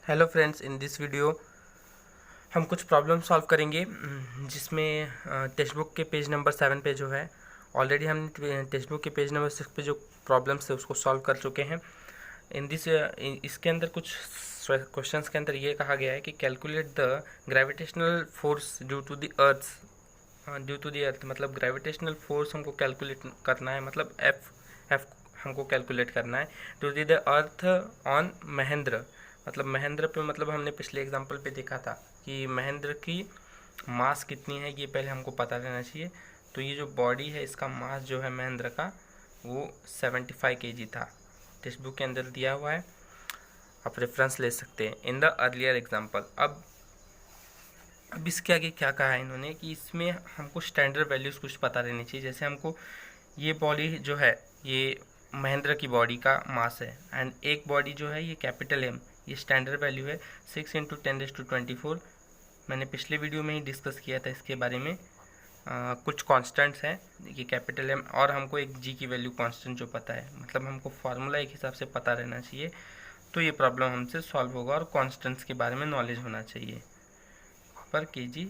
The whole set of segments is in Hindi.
Hello friends, in this video हम कुछ प्रॉब्लम सॉल्व करेंगे जिसमें टेक्स्ट बुक के पेज नंबर 7 पे जो है ऑलरेडी हमने टेक्स्ट बुक के पेज नंबर 6 पे जो प्रॉब्लम्स है उसको सॉल्व कर चुके हैं। इसके अंदर कुछ क्वेश्चंस के अंदर ये कहा गया है कि calculate the gravitational force due to the earth मतलब ग्रेविटेशनल फोर्स हमको कैलकुलेट करना है, मतलब एफ हमको कैलकुलेट करना है to the earth on Mahendra. मतलब महेंद्र पे मतलब हमने पिछले एग्जांपल पे देखा था कि महेंद्र की मास कितनी है, ये पहले हमको पता रहना चाहिए। तो ये जो बॉडी है इसका मास जो है महेंद्र का वो 75 kg था, टेक्स्ट बुक के अंदर दिया हुआ है, आप रेफरेंस ले सकते हैं इन द अर्लियर एग्जांपल। अब इसके आगे क्या कहा है इन्होंने कि इसमें हमको स्टैंडर्ड वैल्यूज़ कुछ पता रहनी चाहिए। जैसे हमको ये बॉडी जो है ये महेंद्र की बॉडी का मास है एंड एक बॉडी जो है ये कैपिटल एम, ये स्टैंडर्ड वैल्यू है 6 × 10⁻²4। मैंने पिछले वीडियो में ही डिस्कस किया था इसके बारे में। कुछ कांस्टेंट्स हैं ये कैपिटल एम और हमको एक जी की वैल्यू कांस्टेंट जो पता है, मतलब हमको फार्मूला एक हिसाब से पता रहना चाहिए तो ये प्रॉब्लम हमसे सॉल्व होगा। और कांस्टेंट्स के बारे में नॉलेज होना चाहिए पर kg²।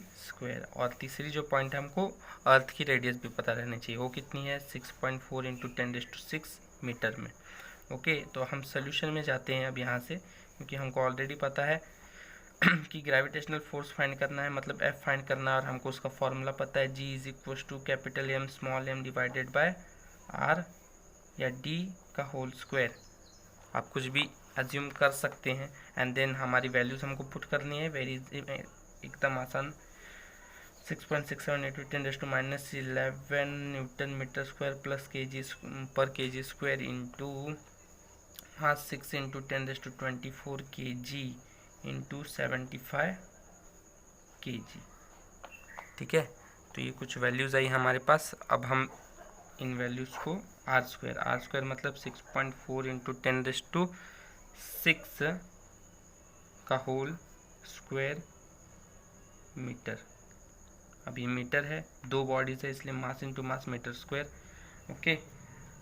और तीसरी जो पॉइंट है हमको अर्थ की रेडियस भी पता रहनी चाहिए, वो कितनी है 6.4 × 10⁻6 मीटर में। ओके, तो हम सोल्यूशन में जाते हैं अब यहाँ से, क्योंकि हमको ऑलरेडी पता है कि ग्रेविटेशनल फोर्स फाइंड करना है, मतलब F फाइंड करना है और हमको उसका फॉर्मूला पता है G = capital M small m divided by R या D का होल स्क्वायर। आप कुछ भी अज्यूम कर सकते हैं एंड देन हमारी वैल्यूज हमको पुट करनी है, वेरी एकदम आसान। 6.67 × 10⁻11 newton meter square plus kg/kg² into हाँ 6 × 10⁻24 kg इंटू 75 kg। ठीक है, तो ये कुछ वैल्यूज़ आई हमारे पास। अब हम इन वैल्यूज़ को r² मतलब 6.4 × 10⁻6 का होल स्क्वायर मीटर। अब ये मीटर है, दो बॉडीज है इसलिए mass into mass meter square. Okay,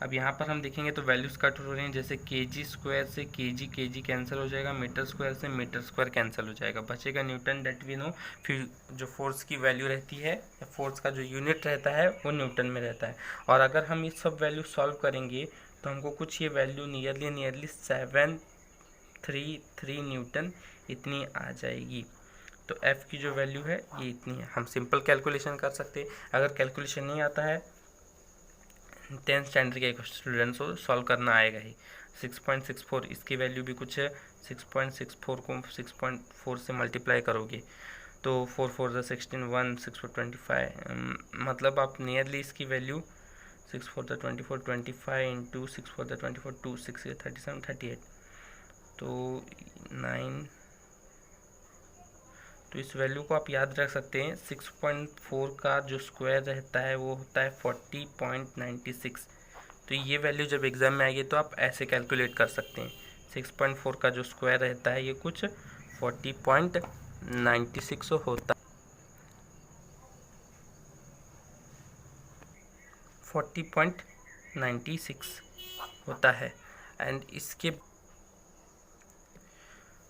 अब यहाँ पर हम देखेंगे तो वैल्यूज़ कट हो रहे हैं, जैसे kg² से kg कैंसिल हो जाएगा, मीटर स्क्वायर से मीटर स्क्वायर कैंसिल हो जाएगा, बचेगा न्यूटन, डेट वी नो। फिर जो फोर्स की वैल्यू रहती है या फोर्स का जो यूनिट रहता है वो न्यूटन में रहता है। और अगर हम ये सब वैल्यू सॉल्व करेंगे तो हमको कुछ ये वैल्यू नियरली 733 न्यूटन इतनी आ जाएगी। तो F की जो वैल्यू है ये इतनी है। हम सिंपल कैलकुलेशन कर सकते हैं, अगर कैलकुलेशन नहीं आता है 10th स्टैंडर्ड के स्टूडेंट्स को सॉल्व करना आएगा ही। 6.64 इसकी वैल्यू भी कुछ है, 6.64 को 6.4 से मल्टीप्लाई करोगे तो 4 4 16 1 6 4 25, मतलब आप नियरली इसकी वैल्यू 6 4 24 25 इंटू 6 4 24 2 6 37 38 तो 9। तो इस वैल्यू को आप याद रख सकते हैं। 6.4 का जो स्क्वायर रहता है वो होता है 40.96। तो ये वैल्यू जब एग्ज़ाम में आएगी तो आप ऐसे कैलकुलेट कर सकते हैं। 6.4 का जो स्क्वायर रहता है ये कुछ 40.96 होता है, 40.96 होता है। एंड इसके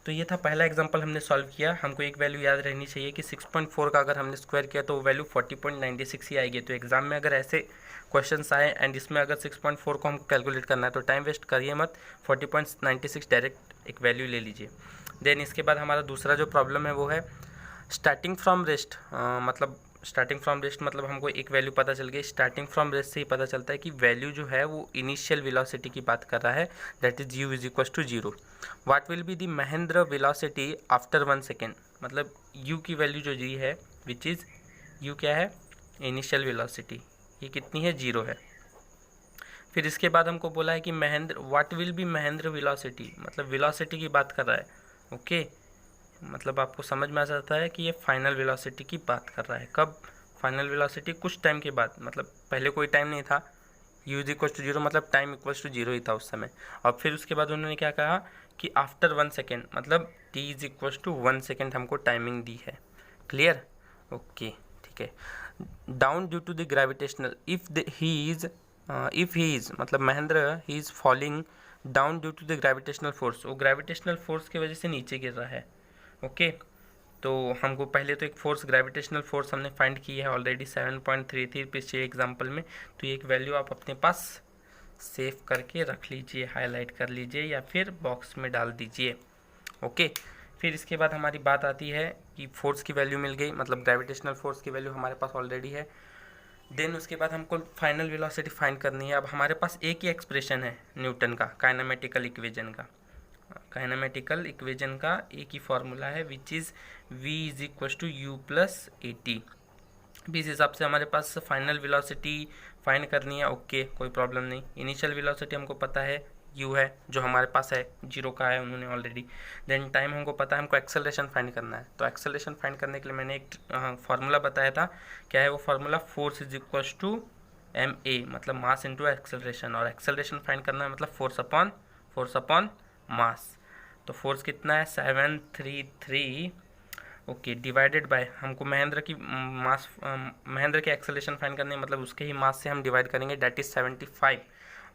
तो ये था पहला एग्जांपल हमने सॉल्व किया। हमको एक वैल्यू याद रहनी चाहिए कि 6.4 का अगर हमने स्क्वायर किया तो वो वैल्यू 40.96 ही आएगी। तो एग्जाम में अगर ऐसे क्वेश्चंस आए एंड इसमें अगर 6.4 को हमको कैलकुलेट करना है तो टाइम वेस्ट करिए मत, 40.96 डायरेक्ट एक वैल्यू ले लीजिए। देन इसके बाद हमारा दूसरा जो प्रॉब्लम है वो है स्टार्टिंग फ्रॉम रेस्ट। मतलब हमको एक वैल्यू पता चल गई, स्टार्टिंग फ्रॉम रेस्ट से ही पता चलता है कि वैल्यू जो है वो इनिशियल वेलोसिटी की बात कर रहा है, that is u = 0। What will be the Mahendra velocity after 1 second, मतलब u की वैल्यू जो जी है विच इज़ u क्या है इनिशियल वेलोसिटी, ये कितनी है 0 है। फिर इसके बाद हमको बोला है कि Mahendra what will be Mahendra velocity, मतलब वेलोसिटी की बात कर रहा है। ओके, मतलब आपको समझ में आ जाता है कि ये फाइनल वेलोसिटी की बात कर रहा है। कब फाइनल वेलोसिटी? कुछ टाइम के बाद, मतलब पहले कोई टाइम नहीं था, u = 0 मतलब टाइम = 0 ही था उस समय। और फिर उसके बाद उन्होंने क्या कहा कि आफ्टर 1 सेकेंड मतलब t = 1 सेकेंड हमको टाइमिंग दी है। क्लियर? ओके, ठीक है। Down due to the gravitational if he is मतलब Mahendra he is falling down due to the gravitational force, वो ग्रेविटेशनल फोर्स की वजह से नीचे गिर रहा है। ओके, तो हमको पहले तो एक फोर्स, ग्रेविटेशनल फोर्स हमने फाइंड की है ऑलरेडी 7.33 पिछले एग्जाम्पल में। तो एक वैल्यू आप अपने पास सेव करके रख लीजिए, हाईलाइट कर लीजिए या फिर बॉक्स में डाल दीजिए। ओके, फिर इसके बाद हमारी बात आती है कि फोर्स की वैल्यू मिल गई, मतलब ग्रेविटेशनल फोर्स की वैल्यू हमारे पास ऑलरेडी है। देन उसके बाद हमको फाइनल वेलोसिटी फाइंड करनी है। अब हमारे पास एक ही एक्सप्रेशन है न्यूटन का काइनेमेटिकल इक्वेशन का, काइनेमेटिकल इक्वेशन का एक ही फॉर्मूला है which is v is equal to u plus a t. इस हिसाब से हमारे पास फाइनल वेलोसिटी फाइंड करनी है। ओके, कोई प्रॉब्लम नहीं। इनिशियल वेलोसिटी हमको पता है u है, जो हमारे पास है, 0 का है उन्होंने ऑलरेडी। देन टाइम हमको पता है, हमको एक्सेलरेशन फाइंड करना है। तो एक्सेलरेशन फाइंड करने के लिए मैंने एक फार्मूला बताया था, क्या है वो formula, force is equal to ma, मतलब मास इंटू एक्सेलरेशन। और एक्सेलरेशन फाइंड करना है मतलब फोर्स अपॉन मास। तो फोर्स कितना है 733, ओके, डिवाइडेड बाय, हमको महेंद्र की एक्सेलरेशन फाइंड करनी है, मतलब उसके ही मास से हम डिवाइड करेंगे, डेट इज 75।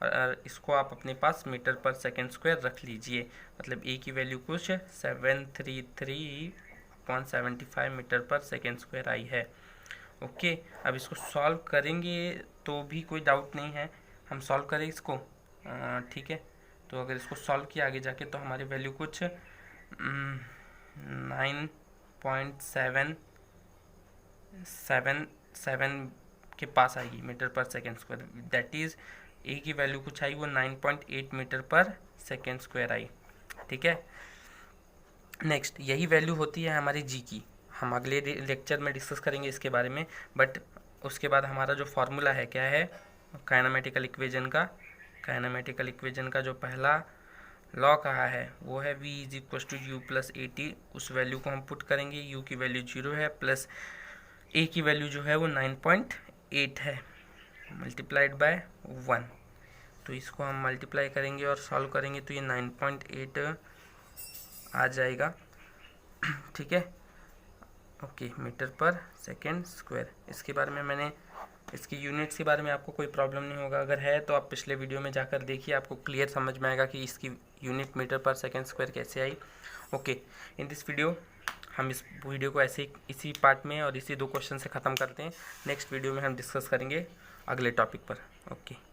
और इसको आप अपने पास मीटर पर सेकेंड स्क्वायर रख लीजिए, मतलब ए की वैल्यू कुछ 733/75 मीटर पर सेकेंड स्क्वायर आई है। ओके, अब इसको सॉल्व करेंगे तो भी कोई डाउट नहीं है, हम सॉल्व करें इसको, ठीक है। तो अगर इसको सॉल्व किया आगे जाके तो हमारी वैल्यू कुछ 9.777 के पास आएगी मीटर पर second square. That is a की वैल्यू कुछ आई, वो 9.8 मीटर पर सेकेंड स्क्वायर आई, ठीक है। नेक्स्ट, यही वैल्यू होती है हमारी जी की, हम अगले लेक्चर में डिस्कस करेंगे इसके बारे में। बट उसके बाद हमारा जो फॉर्मूला है क्या है काइनेमेटिकल इक्वेशन का जो पहला लॉ कहा है वो है v is equal to u plus a t. उस वैल्यू को हम पुट करेंगे, u की वैल्यू 0 है, प्लस a की वैल्यू जो है वो 9.8 है, मल्टीप्लाइड बाय 1। तो इसको हम मल्टीप्लाई करेंगे और सॉल्व करेंगे तो ये 9.8 आ जाएगा, ठीक है। ओके, मीटर पर सेकेंड स्क्वायर। इसके बारे में मैंने, इसकी यूनिट्स के बारे में आपको कोई प्रॉब्लम नहीं होगा, अगर है तो आप पिछले वीडियो में जाकर देखिए, आपको क्लियर समझ में आएगा कि इसकी यूनिट मीटर पर सेकेंड स्क्वायर कैसे आई। ओके, इन दिस वीडियो हम इस वीडियो को ऐसे इसी पार्ट में और इसी 2 क्वेश्चन से ख़त्म करते हैं। नेक्स्ट वीडियो में हम डिस्कस करेंगे अगले टॉपिक पर। ओके।